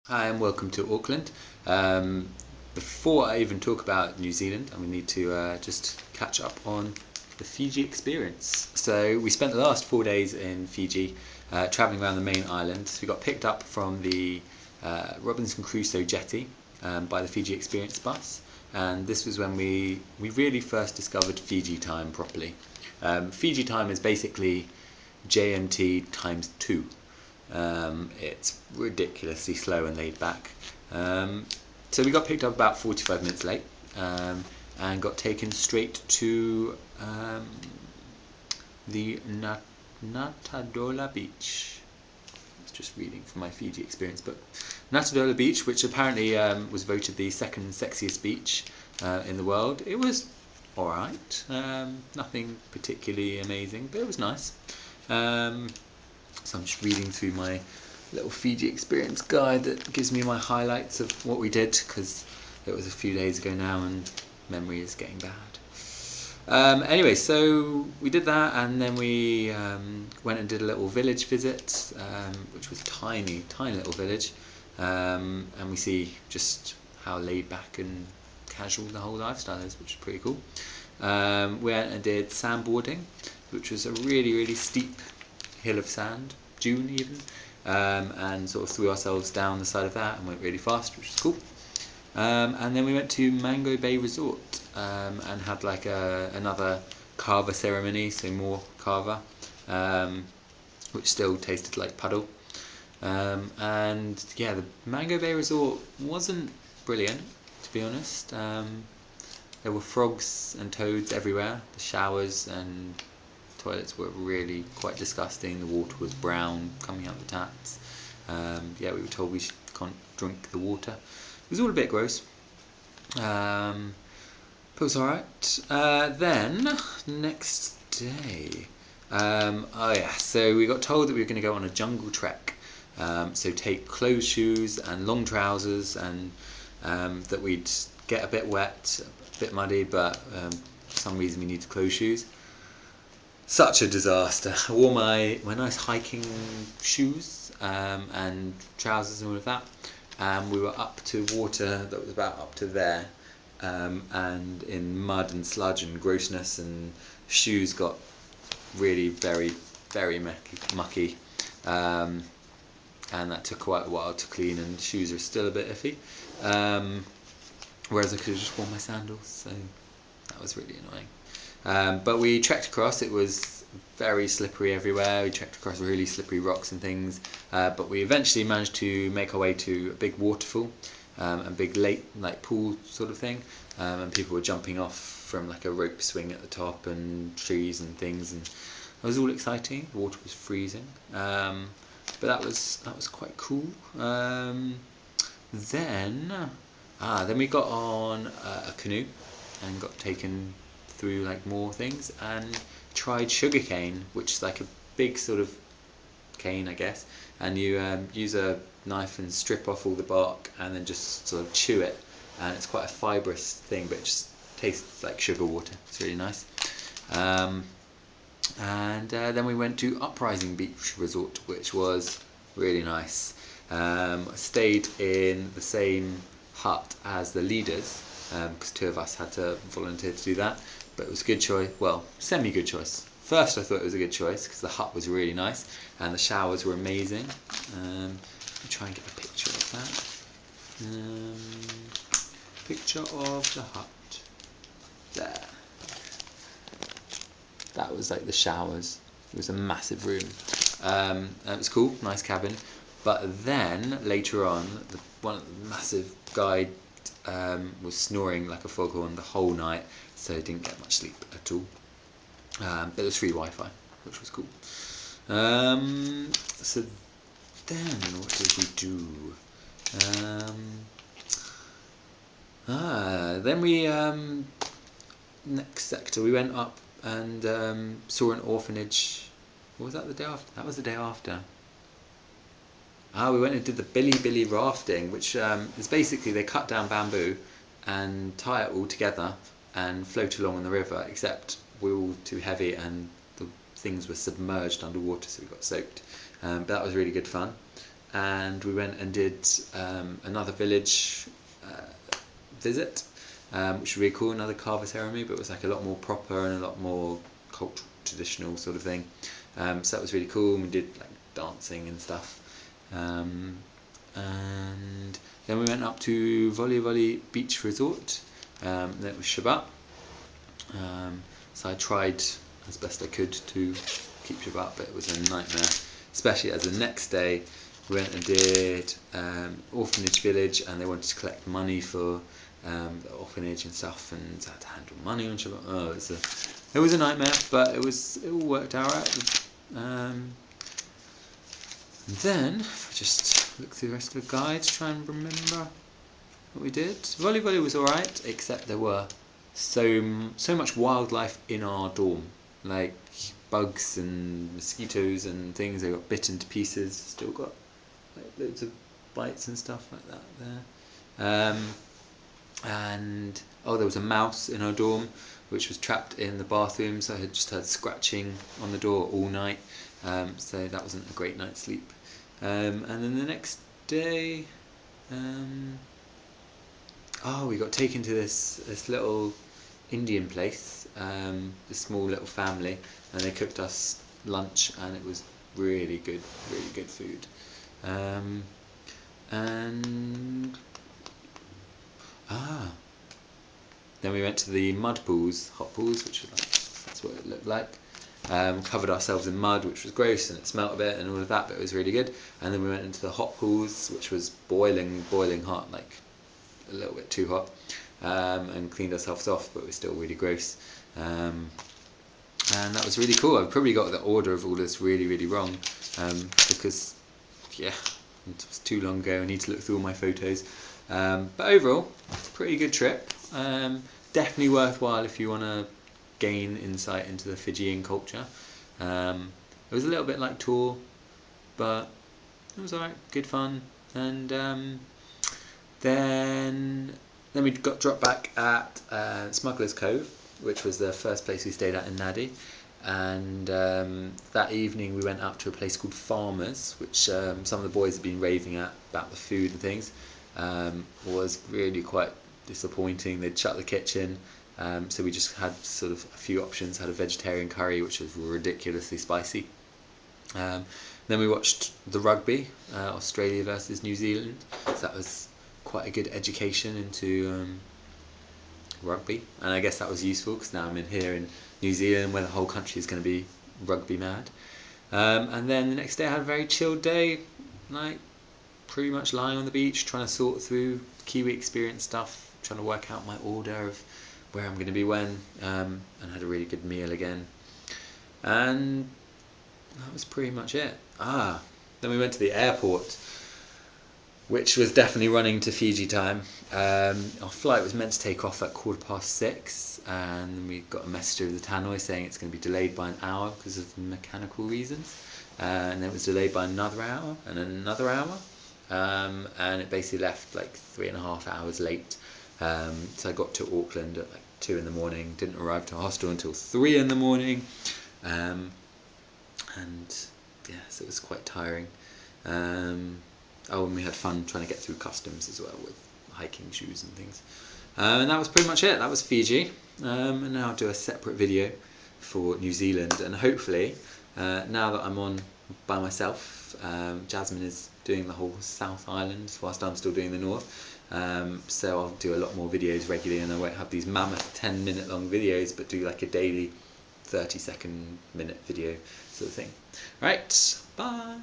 Hi and welcome to Auckland. Um, Before I even talk about New Zealand, we need to just catch up on the Fiji experience. So we spent the last 4 days in Fiji, travelling around the main island. So we got picked up from the Robinson Crusoe jetty by the Fiji Experience bus, and this was when we really first discovered Fiji time properly. Fiji time is basically JMT times two. It's ridiculously slow and laid back. Um, so we got picked up about 45 minutes late and got taken straight to the Natadola beach. I was just reading from my Fiji experience book. Natadola beach, which apparently was voted the second sexiest beach in the world. It was alright, nothing particularly amazing, but it was nice. So I'm just reading through my little Fiji experience guide that gives me my highlights of what we did, because it was a few days ago now and memory is getting bad. Anyway, so we did that, and then we went and did a little village visit, which was tiny, tiny little village, and we see just how laid back and casual the whole lifestyle is, which is pretty cool. We went and did sandboarding, which was a really, really steep hill of sand, dune even, and sort of threw ourselves down the side of that and went really fast, which was cool. And then we went to Mango Bay Resort and had like another kava ceremony, so more kava, which still tasted like puddle. And yeah, the Mango Bay Resort wasn't brilliant, to be honest. There were frogs and toads everywhere. The showers and toilets were really quite disgusting. The water was brown coming out the taps. Yeah, we were told we can't drink the water. It was all a bit gross. But it was alright. Then, next day. Oh yeah, so we got told that we were going to go on a jungle trek. So take closed shoes and long trousers, and that we'd get a bit wet, a bit muddy, but for some reason we needed closed shoes. Such a disaster. I wore my nice hiking shoes and trousers and all of that. We were up to water that was about up to there, and in mud and sludge and grossness, and shoes got really very, very mucky. Um, and that took quite a while to clean, and shoes are still a bit iffy. Whereas I could have just worn my sandals, so that was really annoying. But we trekked across. It was very slippery everywhere. We trekked across really slippery rocks and things. But we eventually managed to make our way to a big waterfall, a big lake, like pool sort of thing. And people were jumping off from like a rope swing at the top, and trees and things, and it was all exciting. The water was freezing, but that was quite cool. Then, then we got on a canoe and got taken through like more things and tried sugarcane, which is like a big sort of cane, I guess, and you use a knife and strip off all the bark and then just sort of chew it, and it's quite a fibrous thing, but it just tastes like sugar water. It's really nice. Um, and then we went to Uprising Beach Resort, which was really nice. I stayed in the same hut as the leaders, because two of us had to volunteer to do that. But it was a good choice. Well, semi-good choice. First, I thought it was a good choice because the hut was really nice and the showers were amazing. Let me try and get a picture of that. Picture of the hut. There. That was like the showers. It was a massive room. It was cool, nice cabin. But then later on, one of the massive guy was snoring like a foghorn the whole night, so didn't get much sleep at all. But there was free Wi-Fi, which was cool. So then, what did we do? Then we next sector. We went up and saw an orphanage. What was that the day after? That was the day after. We went and did the Billy Billy rafting, which is basically they cut down bamboo and tie it all together and float along in the river, except we were all too heavy and the things were submerged underwater, so we got soaked. But that was really good fun. and we went and did another village visit, which was really cool, another carver ceremony, but it was like a lot more proper and a lot more cultural, traditional sort of thing. So that was really cool, and we did like dancing and stuff. And then we went up to Voli Beach Resort, and it was Shabbat. So I tried as best I could to keep Shabbat, but it was a nightmare, especially as the next day we went and did orphanage village, and they wanted to collect money for the orphanage and stuff, and I had to handle money on Shabbat. Oh, it was a nightmare, but it all worked out right. And then, if I just look through the rest of the guide to try and remember what we did. Volleyball was alright, except there were so much wildlife in our dorm, like bugs and mosquitoes and things. They got bitten to pieces. Still got like loads of bites and stuff like that there. And there was a mouse in our dorm, which was trapped in the bathroom. So I had just heard scratching on the door all night. So that wasn't a great night's sleep. And then the next day, we got taken to this little Indian place, this small little family, and they cooked us lunch, and it was really good food. And then we went to the mud pools, hot pools, which was that's what it looked like. Covered ourselves in mud, which was gross, and it smelt a bit and all of that, but it was really good. And then we went into the hot pools, which was boiling hot, like a little bit too hot, and cleaned ourselves off, but it was still really gross. And that was really cool. I probably got the order of all this really wrong, because it was too long ago. I need to look through all my photos. But overall, pretty good trip. Definitely worthwhile if you want to gain insight into the Fijian culture. It was a little bit like tour, but it was alright, good fun. And then we got dropped back at Smuggler's Cove, which was the first place we stayed at in Nadi. And that evening we went up to a place called Farmers, which some of the boys had been raving about the food and things. Was really quite disappointing. They'd shut the kitchen, so we just had sort of a few options. Had a vegetarian curry, which was ridiculously spicy. Then we watched the rugby, Australia versus New Zealand. So that was quite a good education into rugby, and I guess that was useful because now I'm in here in New Zealand where the whole country is going to be rugby mad. And then the next day I had a very chilled day, like pretty much lying on the beach trying to sort through Kiwi experience stuff, trying to work out my order of where I'm going to be when, and had a really good meal again. And that was pretty much it. Then we went to the airport, which was definitely running to Fiji time. Our flight was meant to take off at 6:15, and we got a message over the tannoy saying it's going to be delayed by an hour because of mechanical reasons. And then it was delayed by another hour and another hour, and it basically left like 3.5 hours late. So I got to Auckland at like 2 in the morning, didn't arrive to hostel until 3 in the morning, and so it was quite tiring. And we had fun trying to get through customs as well with hiking shoes and things. And that was pretty much it. That was Fiji. And now I'll do a separate video for New Zealand. And hopefully, now that I'm on by myself, Jasmine is doing the whole South Island whilst I'm still doing the North. So I'll do a lot more videos regularly, and I won't have these mammoth 10-minute long videos, but do like a daily 30-second minute video sort of thing. Right, bye.